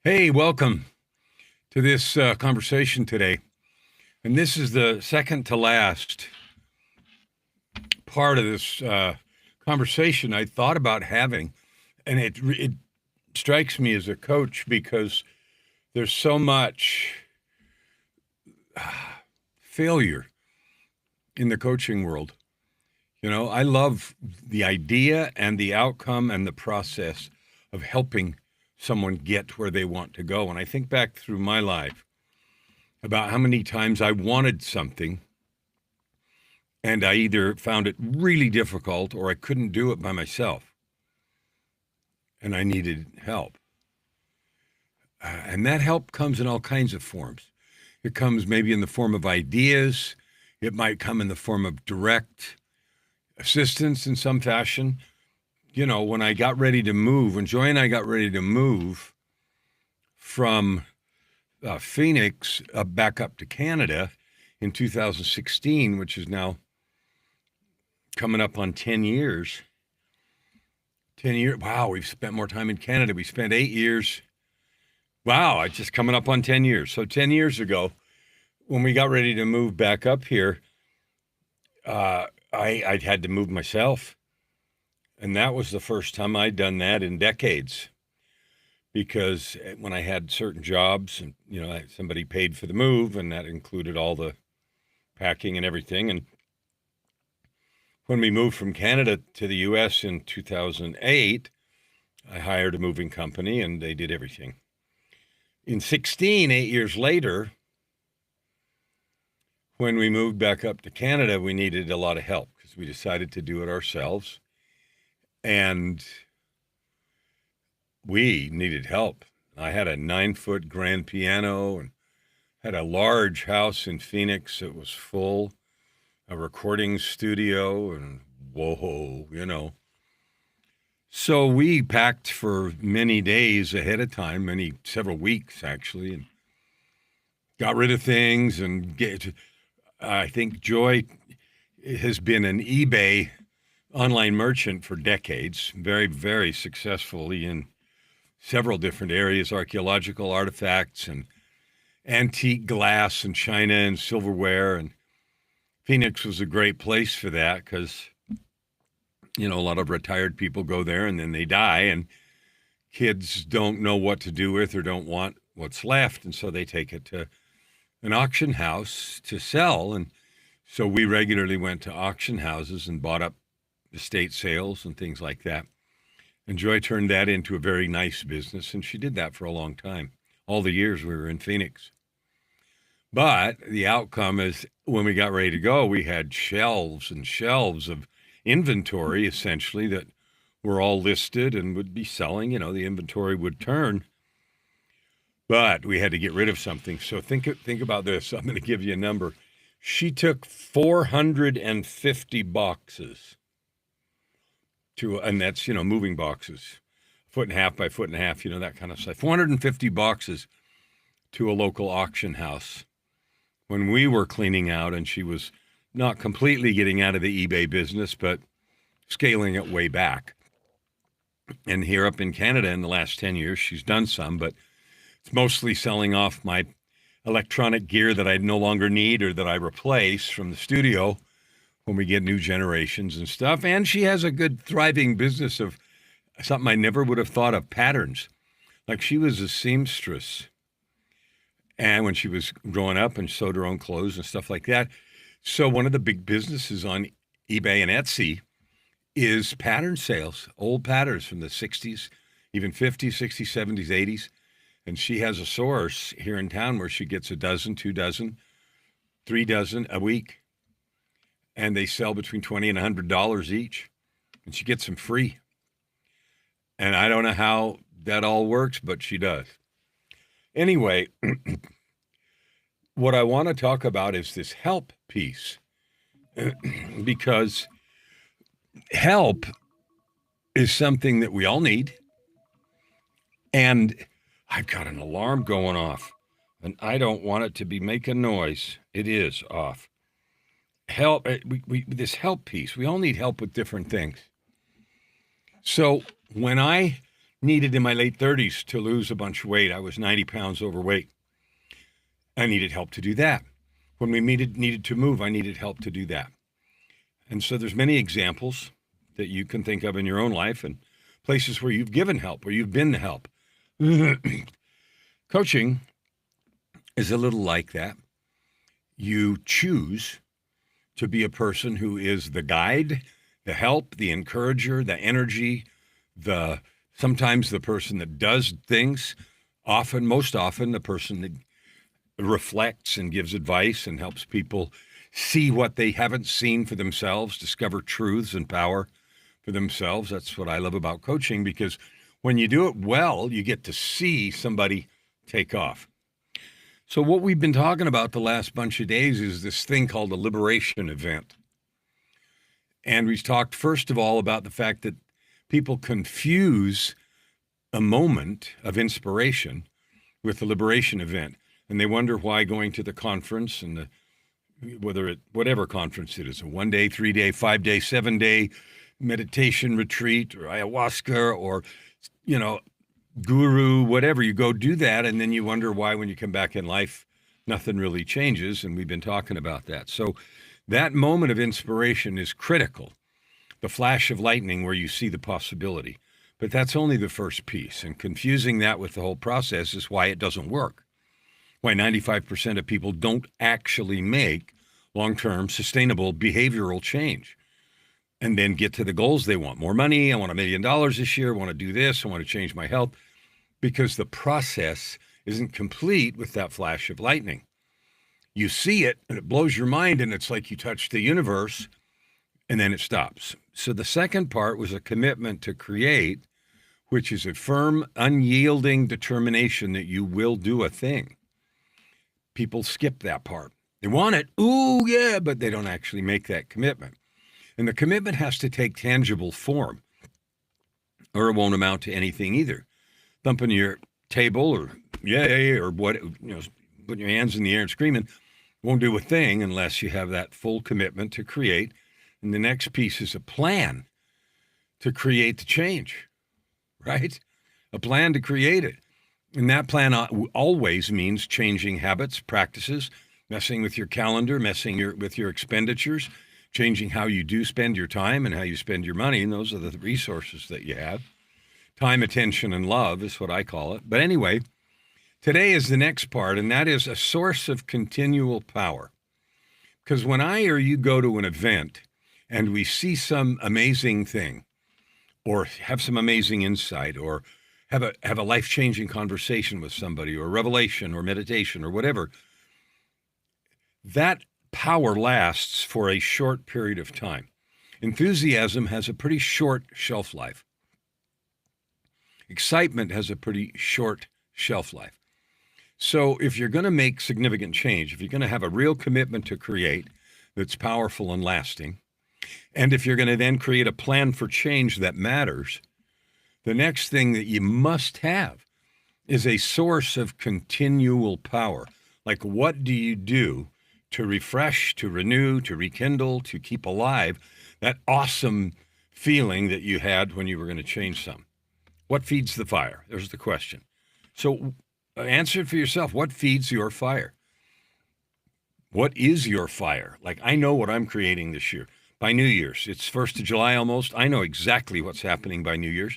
Hey, welcome to this conversation today. And this is the second to last part of this conversation I thought about having. And it strikes me as a coach because there's so much failure in the coaching world. You know, I love the idea and the outcome and the process of helping someone get where they want to go. And I think back through my life about how many times I wanted something and I either found it really difficult or I couldn't do it by myself and I needed help. And that help comes in all kinds of forms. It comes maybe in the form of ideas. It might come in the form of direct assistance in some fashion. You know, when I got ready to move, when Joy and I got ready to move from Phoenix back up to Canada in 2016, which is now coming up on 10 years. 10 years. Wow, we've spent more time in Canada. We spent 8 years. Wow, it's just coming up on 10 years. So 10 years ago, when we got ready to move back up here, I had to move myself. And that was the first time I'd done that in decades. Because when I had certain jobs, and somebody paid for the move, and that included all the packing and everything. And when we moved from Canada to the U.S. in 2008, I hired a moving company, and they did everything. In 16, 8 years later, when we moved back up to Canada, we needed a lot of help because we decided to do it ourselves. And we needed help. I had a 9-foot grand piano and had a large house in Phoenix that was full, a recording studio, and whoa. So we packed for many days ahead of time, several weeks actually, and got rid of things. And I think Joy has been an eBay online merchant for decades, very, very successfully in several different areas, archaeological artifacts and antique glass and china and silverware. And Phoenix was a great place for that because, a lot of retired people go there and then they die and kids don't know what to do with or don't want what's left. And so they take it to an auction house to sell. And so we regularly went to auction houses and bought up estate sales and things like that. And Joy turned that into a very nice business, and she did that for a long time, all the years we were in Phoenix. But the outcome is when we got ready to go, we had shelves and shelves of inventory, essentially, that were all listed and would be selling. The inventory would turn. But we had to get rid of something. So think about this. I'm going to give you a number. She took 450 boxes and that's, moving boxes, 1.5 by 1.5 that kind of stuff. 450 boxes to a local auction house when we were cleaning out, and she was not completely getting out of the eBay business, but scaling it way back. And here up in Canada in the last 10 years, she's done some, but it's mostly selling off my electronic gear that I no longer need or that I replace from the studio when we get new generations and stuff. And she has a good thriving business of something I never would have thought of, patterns. Like she was a seamstress. And when she was growing up and sewed her own clothes and stuff like that. So one of the big businesses on eBay and Etsy is pattern sales, old patterns from the 60s, even 50s, 60s, 70s, 80s. And she has a source here in town where she gets a dozen, 2 dozen, 3 dozen a week. And they sell between $20 and $100 each. And she gets them free. And I don't know how that all works, but she does. Anyway, what I want to talk about is this help piece. Because help is something that we all need. And I've got an alarm going off. And I don't want it to be making noise. It is off. Help, this help piece, we all need help with different things. So when I needed in my late 30s to lose a bunch of weight. I was 90 pounds overweight. I needed help to do that. When we needed to move, I needed help to do that. And so there's many examples that you can think of in your own life and places where you've given help, where you've been the help. Coaching is a little like that. You choose to be a person who is the guide, the help, the encourager, the energy, sometimes the person that does things, most often the person that reflects and gives advice and helps people see what they haven't seen for themselves, discover truths and power for themselves. That's what I love about coaching, because when you do it well, you get to see somebody take off. So what we've been talking about the last bunch of days is this thing called a liberation event. And we've talked, first of all, about the fact that people confuse a moment of inspiration with the liberation event. And they wonder why going to the conference and whatever conference it is, a 1-day, 3-day, 5-day, 7-day meditation retreat or ayahuasca or, guru, whatever, you go do that. And then you wonder why when you come back in life, nothing really changes. And we've been talking about that. So that moment of inspiration is critical. The flash of lightning where you see the possibility. But that's only the first piece. And confusing that with the whole process is why it doesn't work. Why 95% of people don't actually make long-term sustainable behavioral change and then get to the goals they want. More money. I want $1 million this year. I want to do this. I want to change my health, because the process isn't complete with that flash of lightning. You see it and it blows your mind and it's like you touched the universe and then it stops. So the second part was a commitment to create, which is a firm, unyielding determination that you will do a thing. People skip that part. They want it, ooh, yeah, but they don't actually make that commitment. And the commitment has to take tangible form, or it won't amount to anything either. Thumping your table or yay, or what, putting your hands in the air and screaming won't do a thing unless you have that full commitment to create. And the next piece is a plan to create the change, right? A plan to create it. And that plan always means changing habits, practices, messing with your calendar, with your expenditures, changing how you do spend your time and how you spend your money. And those are the resources that you have. Time, attention, and love is what I call it. But anyway, today is the next part, and that is a source of continual power. Because when I or you go to an event and we see some amazing thing, or have some amazing insight, or have a life-changing conversation with somebody, or revelation, or meditation, or whatever, that power lasts for a short period of time. Enthusiasm has a pretty short shelf life. Excitement has a pretty short shelf life. So if you're going to make significant change, if you're going to have a real commitment to create that's powerful and lasting, and if you're going to then create a plan for change that matters, the next thing that you must have is a source of continual power. Like, what do you do to refresh, to renew, to rekindle, to keep alive that awesome feeling that you had when you were going to change something? What feeds the fire? There's the question. So answer it for yourself. What feeds your fire? What is your fire? Like, I know what I'm creating this year. By New Year's, it's 1st of July almost. I know exactly what's happening by New Year's.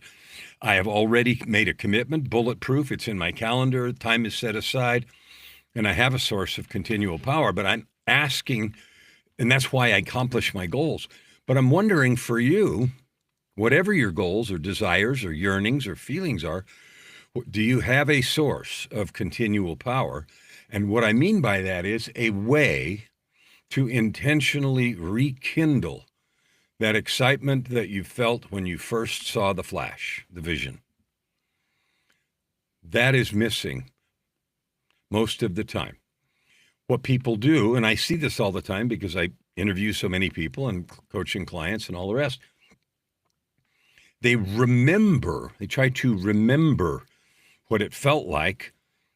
I have already made a commitment, bulletproof. It's in my calendar. Time is set aside. And I have a source of continual power. But I'm asking, and that's why I accomplish my goals. But I'm wondering for you, whatever your goals or desires or yearnings or feelings are, do you have a source of continual power? And what I mean by that is a way to intentionally rekindle that excitement that you felt when you first saw the flash, the vision. That is missing most of the time. What people do, and I see this all the time because I interview so many people and coaching clients and all the rest, they try to remember what it felt like,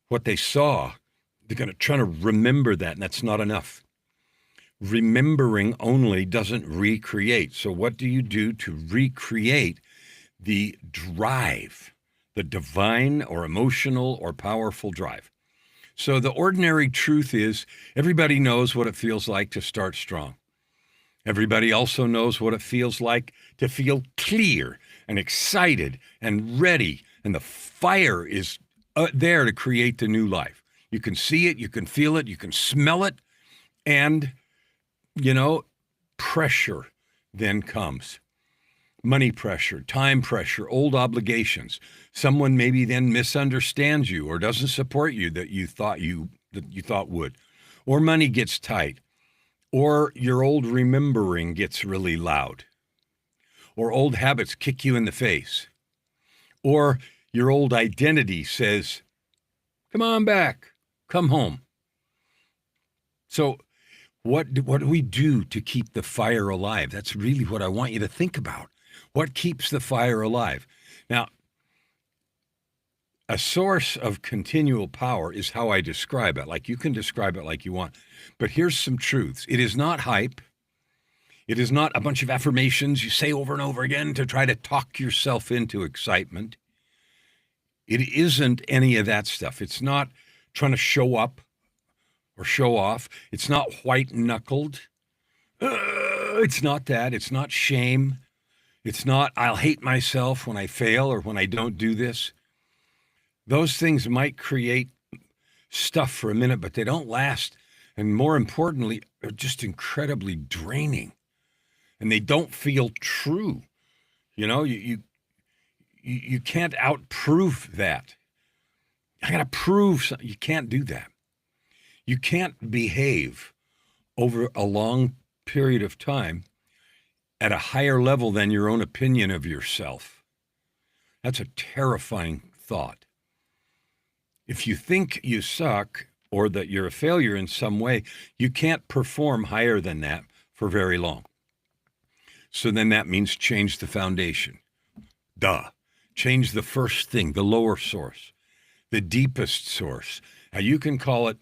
what they saw. They're going to try to remember that, and that's not enough. Remembering only doesn't recreate. So what do you do to recreate the drive the divine or emotional or powerful drive. So the ordinary truth is everybody knows what it feels like to start strong. Everybody also knows what it feels like to feel clear and excited and ready, and the fire is there to create the new life. You can see it, you can feel it, you can smell it, and, pressure then comes. Money pressure, time pressure, old obligations. Someone maybe then misunderstands you or doesn't support you that you thought would. Or money gets tight. Or your old remembering gets really loud. Or old habits kick you in the face. Or your old identity says, come on back, come home. So what do we do to keep the fire alive? That's really what I want you to think about. What keeps the fire alive? Now, a source of continual power is how I describe it. Like, you can describe it like you want. But here's some truths. It is not hype. It is not a bunch of affirmations you say over and over again to try to talk yourself into excitement. It isn't any of that stuff. It's not trying to show up or show off. It's not white-knuckled. It's not that. It's not shame. It's not, I'll hate myself when I fail or when I don't do this. Those things might create stuff for a minute, but they don't last. And more importantly, are just incredibly draining. And they don't feel true. You can't outprove that. I got to prove something. You can't do that. You can't behave over a long period of time at a higher level than your own opinion of yourself. That's a terrifying thought. If you think you suck or that you're a failure in some way, you can't perform higher than that for very long. So then that means change the foundation. Change the first thing, the lower source, the deepest source. Now, you can call it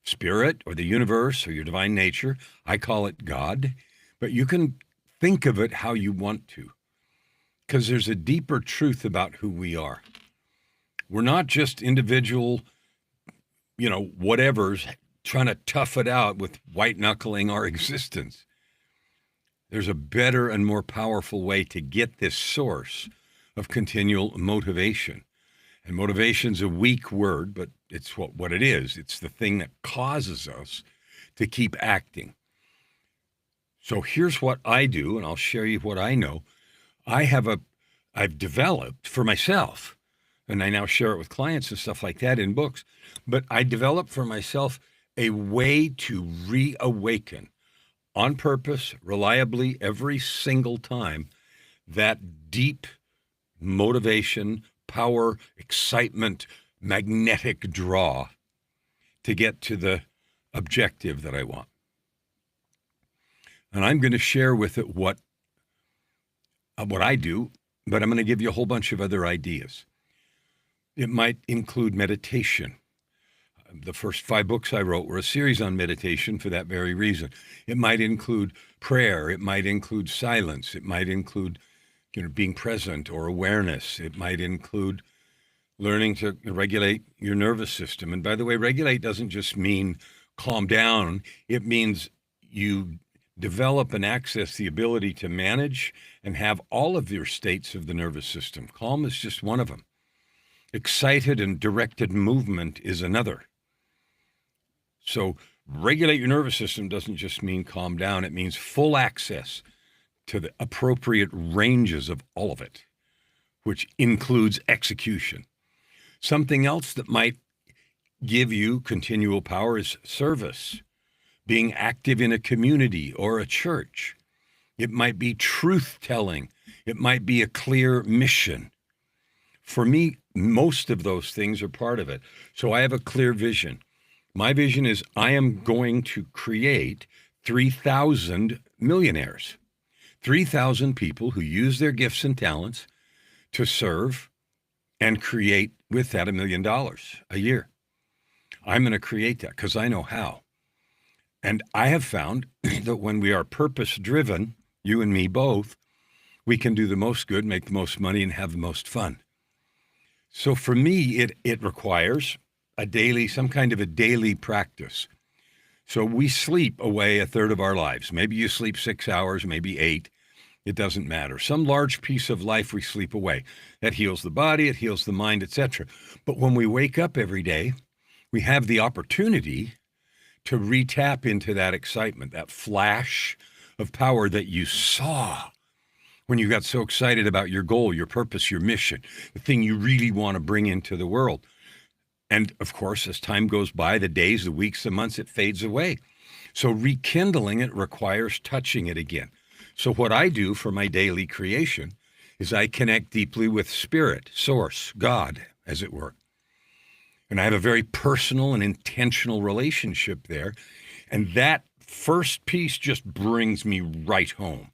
spirit or the universe or your divine nature. I call it God, but you can think of it how you want to, because there's a deeper truth about who we are. We're not just individual, whatevers trying to tough it out with white-knuckling our existence. There's a better and more powerful way to get this source of continual motivation. And motivation's a weak word, but it's what it is. It's the thing that causes us to keep acting. So here's what I do, and I'll share you what I know. I've developed for myself, and I now share it with clients and stuff like that in books, but I developed for myself a way to reawaken on purpose, reliably, every single time, that deep motivation, power, excitement, magnetic draw to get to the objective that I want. And I'm going to share with it what I do, but I'm going to give you a whole bunch of other ideas. It might include meditation. The first 5 books I wrote were a series on meditation for that very reason. It might include prayer. It might include silence. It might include, being present or awareness. It might include learning to regulate your nervous system. And by the way, regulate doesn't just mean calm down. It means you develop and access the ability to manage and have all of your states of the nervous system. Calm is just one of them. Excited and directed movement is another. So regulate your nervous system doesn't just mean calm down. It means full access to the appropriate ranges of all of it, which includes execution. Something else that might give you continual power is service, being active in a community or a church. It might be truth-telling. It might be a clear mission. For me, most of those things are part of it. So I have a clear vision. My vision is I am going to create 3,000 millionaires, 3,000 people who use their gifts and talents to serve and create with that $1 million a year. I'm going to create that because I know how. And I have found that when we are purpose-driven, you and me both, we can do the most good, make the most money, and have the most fun. So for me, it requires some kind of a daily practice. So we sleep away a third of our lives. Maybe you sleep 6 hours, maybe 8. It doesn't matter. Some large piece of life we sleep away. That heals the body, it heals the mind, etc. But when we wake up every day, we have the opportunity to re-tap into that excitement, that flash of power that you saw when you got so excited about your goal, your purpose, your mission, the thing you really want to bring into the world. And of course, as time goes by, the days, the weeks, the months, it fades away. So rekindling it requires touching it again. So what I do for my daily creation is I connect deeply with Spirit, Source, God, as it were. And I have a very personal and intentional relationship there. And that first piece just brings me right home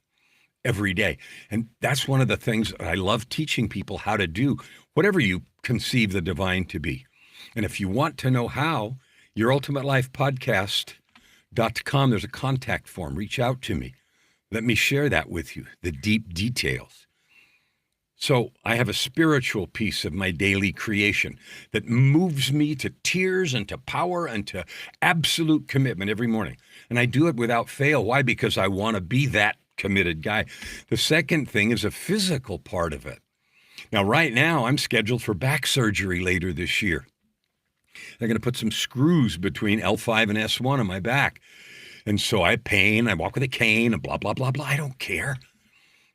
every day. And that's one of the things that I love teaching people how to do, whatever you conceive the divine to be. And if you want to know how, yourultimatelifepodcast.com, there's a contact form. Reach out to me. Let me share that with you, the deep details. So I have a spiritual piece of my daily creation that moves me to tears and to power and to absolute commitment every morning. And I do it without fail. Why? Because I want to be that committed guy. The second thing is a physical part of it. Now, right now, I'm scheduled for back surgery later this year. They're going to put some screws between L5 and S1 on my back. And so I have pain, I walk with a cane, and blah, blah, blah, blah. I don't care.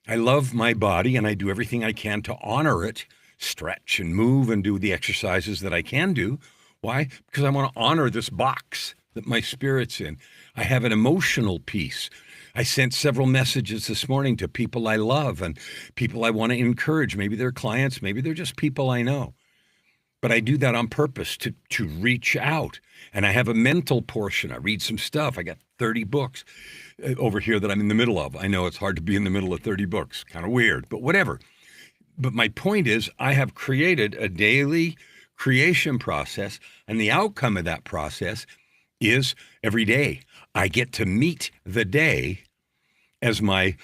I love my body, and I do everything I can to honor it, stretch and move and do the exercises that I can do. Why? Because I want to honor this box that my spirit's in. I have an emotional piece. I sent several messages this morning to people I love and people I want to encourage. Maybe they're clients, maybe they're just people I know. But I do that on purpose to reach out. And I have a mental portion. I read some stuff. I got 30 books over here that I'm in the middle of. I know it's hard to be in the middle of 30 books. Kind of weird, but whatever. But my point is, I have created a daily creation process, and the outcome of that process is every day I get to meet the day as my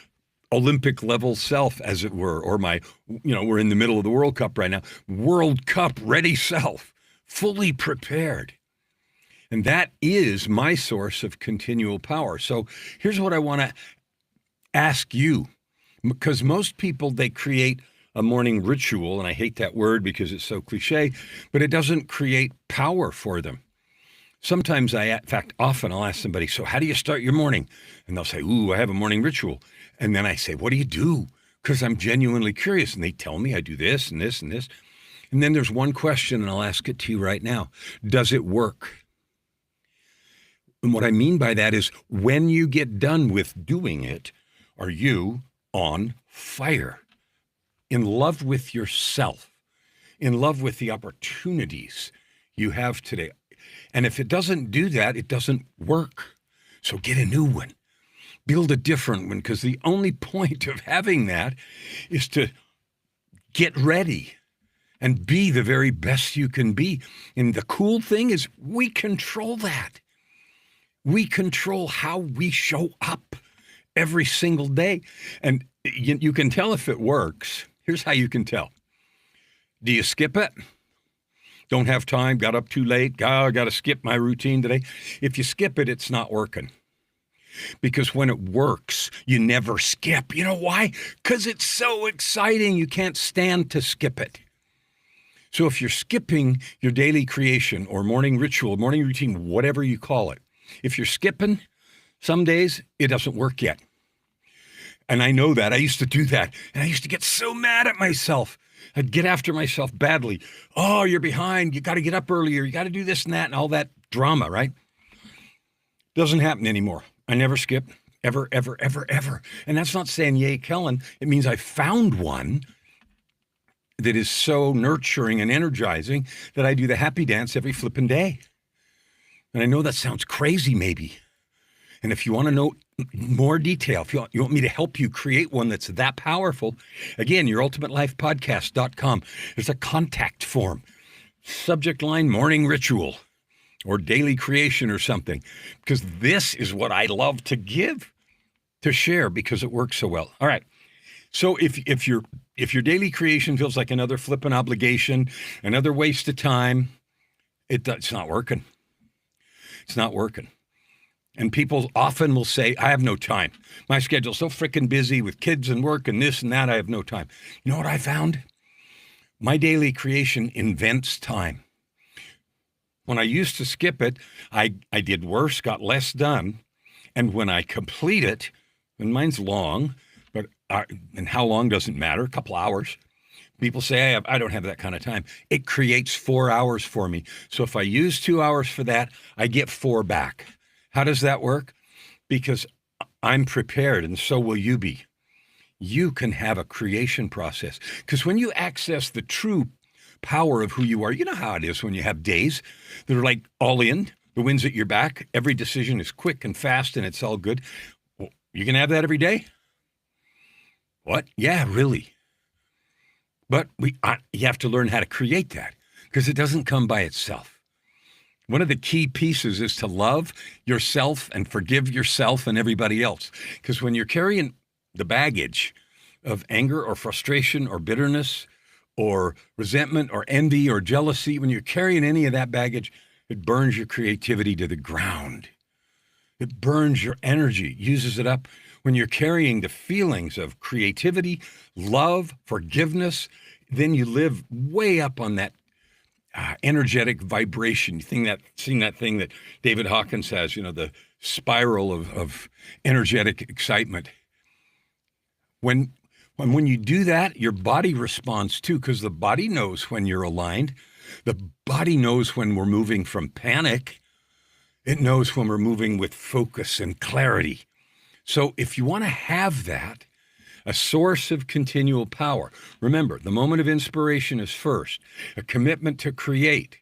Olympic level self, as it were, or my, we're in the middle of the World Cup right now, World Cup ready self, fully prepared. And that is my source of continual power. So here's what I want to ask you, because most people, they create a morning ritual, and I hate that word because it's so cliche, but it doesn't create power for them. Sometimes often I'll ask somebody, so how do you start your morning? And they'll say, I have a morning ritual. And then I say, what do you do? Because I'm genuinely curious. And they tell me I do this and this and this. And then there's one question, and I'll ask it to you right now. Does it work? And what I mean by that is when you get done with doing it, are you on fire? In love with yourself, in love with the opportunities you have today. And if it doesn't do that, it doesn't work. So get a new one. Build a different one, because the only point of having that is to get ready and be the very best you can be. And the cool thing is we control that. We control how we show up every single day. And you can tell if it works. Here's how you can tell. Do you skip it? Don't have time, got up too late, I got to skip my routine today. If you skip it, it's not working. Because when it works, you never skip. You know why? Because it's so exciting, you can't stand to skip it. So if you're skipping your daily creation or morning ritual, morning routine, whatever you call it, if you're skipping, some days it doesn't work yet. And I know that. I used to do that. And I used to get so mad at myself. I'd get after myself badly. Oh, you're behind. You got to get up earlier. You got to do this and that and all that drama, right? Doesn't happen anymore. I never skip, ever, ever, ever, ever. And that's not saying yay, Kellen. It means I found one that is so nurturing and energizing that I do the happy dance every flipping day. And I know that sounds crazy maybe. And if you want to know more detail, if you want me to help you create one that's that powerful, again, yourultimatelifepodcast.com. There's a contact form, subject line, morning ritual or daily creation or something, because this is what I love to give, to share, because it works so well. All right. So if your daily creation feels like another flippant obligation, another waste of time, it's not working. It's not working. And people often will say, I have no time. My schedule's so freaking busy with kids and work and this and that, I have no time. You know what I found? My daily creation invents time. When I used to skip it, I did worse, got less done. And when I complete it, and mine's long, but and how long doesn't matter, a couple hours. People say, I don't have that kind of time. It creates 4 hours for me. So if I use 2 hours for that, I get 4 back. How does that work? Because I'm prepared, and so will you be. You can have a creation process. Because when you access the true power of who you are, you know how it is when you have days that are like all in, the wind's at your back, every decision is quick and fast, and it's all good. Well, you can have that every day? What? Yeah, really. But you have to learn how to create that, because it doesn't come by itself. One of the key pieces is to love yourself and forgive yourself and everybody else. Because when you're carrying the baggage of anger or frustration or bitterness or resentment or envy or jealousy, when you're carrying any of that baggage, it burns your creativity to the ground. It burns your energy, uses it up. When you're carrying the feelings of creativity, love, forgiveness, then you live way up on that energetic vibration. Seeing that thing that David Hawkins has, the spiral of energetic excitement. When you do that, your body responds too, because the body knows when you're aligned. The body knows when we're moving from panic. It knows when we're moving with focus and clarity. So if you want to have that, a source of continual power. Remember, the moment of inspiration is first, a commitment to create,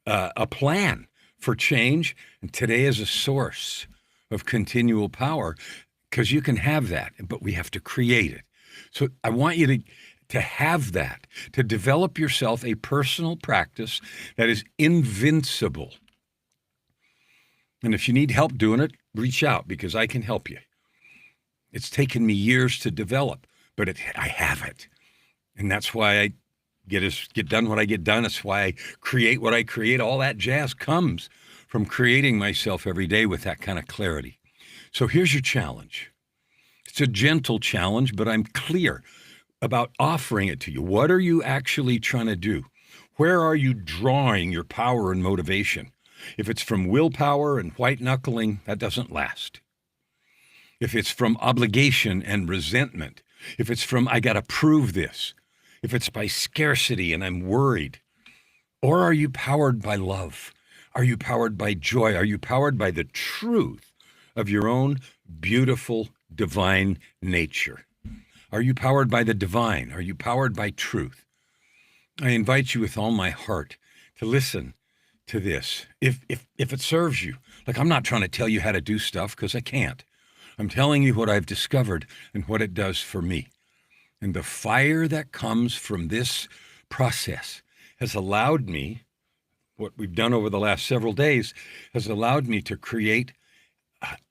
a plan for change, and today is a source of continual power, because you can have that, but we have to create it. So I want you to have that, to develop yourself a personal practice that is invincible. And if you need help doing it, reach out, because I can help you. It's taken me years to develop, but I have it. And that's why I get done what I get done. It's why I create what I create. All that jazz comes from creating myself every day with that kind of clarity. So here's your challenge. It's a gentle challenge, but I'm clear about offering it to you. What are you actually trying to do? Where are you drawing your power and motivation? If it's from willpower and white knuckling, that doesn't last. If it's from obligation and resentment, if it's from, I got to prove this, if it's by scarcity and I'm worried, or are you powered by love? Are you powered by joy? Are you powered by the truth of your own beautiful divine nature? Are you powered by the divine? Are you powered by truth? I invite you with all my heart to listen to this. If it serves you, like, I'm not trying to tell you how to do stuff, because I can't. I'm telling you what I've discovered and what it does for me. And the fire that comes from this process has allowed me, what we've done over the last several days, has allowed me to create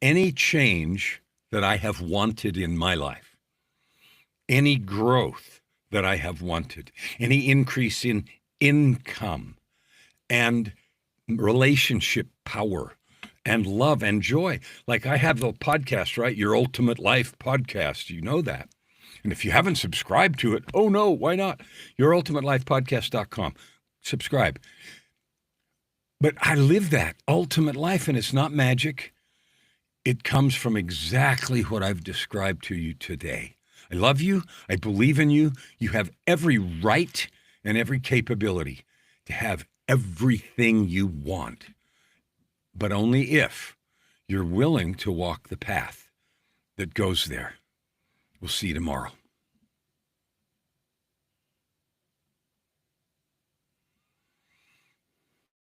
any change that I have wanted in my life, any growth that I have wanted, any increase in income and relationship power and love and joy. Like, I have the podcast, right? Your Ultimate Life podcast. You know that. And if you haven't subscribed to it, oh no, why not? YourUltimateLifePodcast.com. Subscribe. But I live that ultimate life, and it's not magic. It comes from exactly what I've described to you today. I love you. I believe in you. You have every right and every capability to have everything you want, but only if you're willing to walk the path that goes there. We'll see you tomorrow.